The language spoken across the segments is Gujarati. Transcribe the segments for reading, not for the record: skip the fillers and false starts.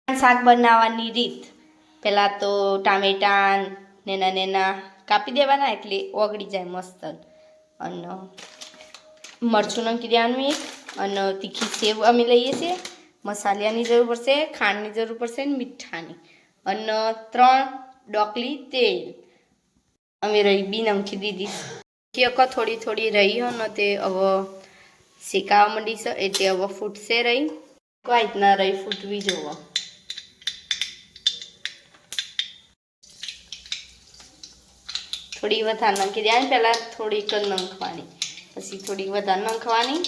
શાક બનાવવાની રીત પહેલાં તો ટામેટાં નેના નેના કાપી દેવાના એટલે ઓગળી જાય મસ્ત. અને મરચું નાખી દેવાનું એક, અને તીખી સેવ અમે લઈએ છીએ. મસાલાની જરૂર પડશે, ખાંડની જરૂર પડશે ને મીઠાની, અને 3 ડોકલી તેલ અમે રહી બી નાખી દીધી. થોડી થોડી રહી હો ને તે હવે શેકાવા માંડી છે એટલે હવે ફૂટશે રહી. કોઈ રીતના રહી ફૂટવી જોવો. થોડી વધારે નાખી દેવાની, પહેલાં થોડીક જ નાખવાની, પછી થોડીક વધારે નાખવાની.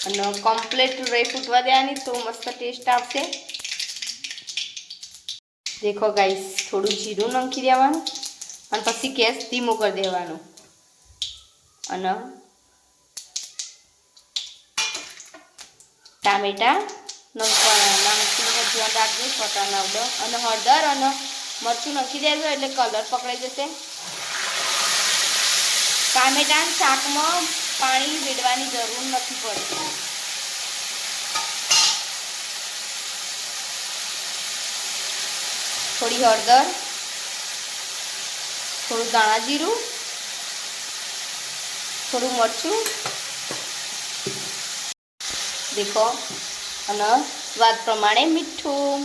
અને કમ્પ્લીટ રહી ફૂટવા દેવાની તો મસ્ત ટેસ્ટ આવશે. દેખો ગાઈસ, થોડું જીરું નાખી દેવાનું અને પછી ગેસ ધીમો કરી દેવાનો. અને ટામેટાં નાખીને ધ્યાન રાખજો છોટા ના ઉડો. અને હળદર અને મરચું નાખી દેજો એટલે કલર પકડાઈ જશે. ટામેટાં શાકમાં પાણી વેડવાની જરૂર નથી પડતી. થોડી હળદર, થોડું ધાણા જીરું, થોડું મરચું દેખો, અને સ્વાદ પ્રમાણે મીઠું.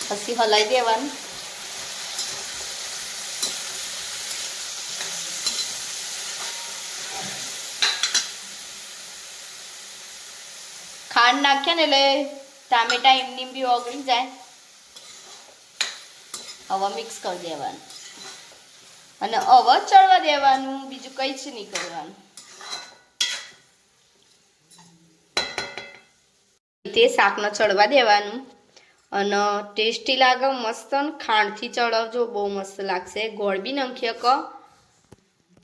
પછી હલાવી દેવાનું. ખાંડ નાખીએ ને એટલે ટામેટા એમની બી ઓગળી જાય. હવે મિક્સ કરી દેવાનું અને હવે ચડવા દેવાનું, બીજું કંઈ જ નહીં કરવાનું. તે શાકને ચડવા દેવાનું અને ટેસ્ટી લાગે મસ્ત. ખાંડથી ચડાવજો, બહુ મસ્ત લાગશે. ગોળ બી નાખીએ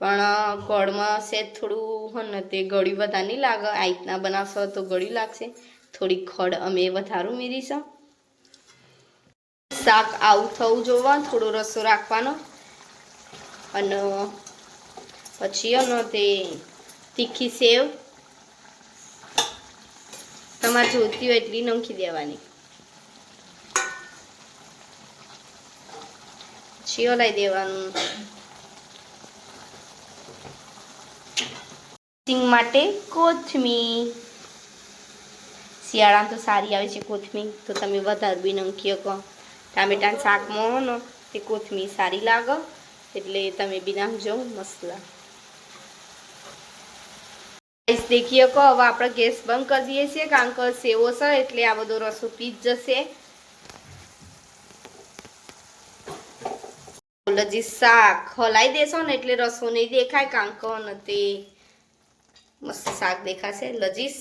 પણ ગોળમાં સેજ થોડું હોય ને તે ગળ્યું વધારે નહીં લાગે. આ રીતના બનાવશો તો ગળ્યું લાગશે. થોડી ખડ અમે વધારે ઉમેરીશું. શાક આવું થવું જોવા, થોડો રસો રાખવાનો. અને પછી ને તે તીખી સેવ તમારે જોઈતી હોય એટલી નાખી દેવાની. પછી હલાવી દેવાનું. સિંગ માટે કોથમીર, શિયાળામાં તો સારી આવે છે કોથમીર, તો તમે વધારે બી નાખી શકો. ટામેટાના શાકમાં હો ને તે કોથમીર સારી લાગે એટલે તમે બી નાખજો, મસ્ત લાગે. દેખીએ કહો હવે આપણે ગેસ બંધ કરી દઈએ છીએ, કારણ કે સેવો છે એટલે આ બધો રસો પી જ જશે. હજી શાક હલાવી દેશો ને એટલે રસો નહીં દેખાય, કારણ કે તે મસ્ત શાક દેખાશે. લજીશ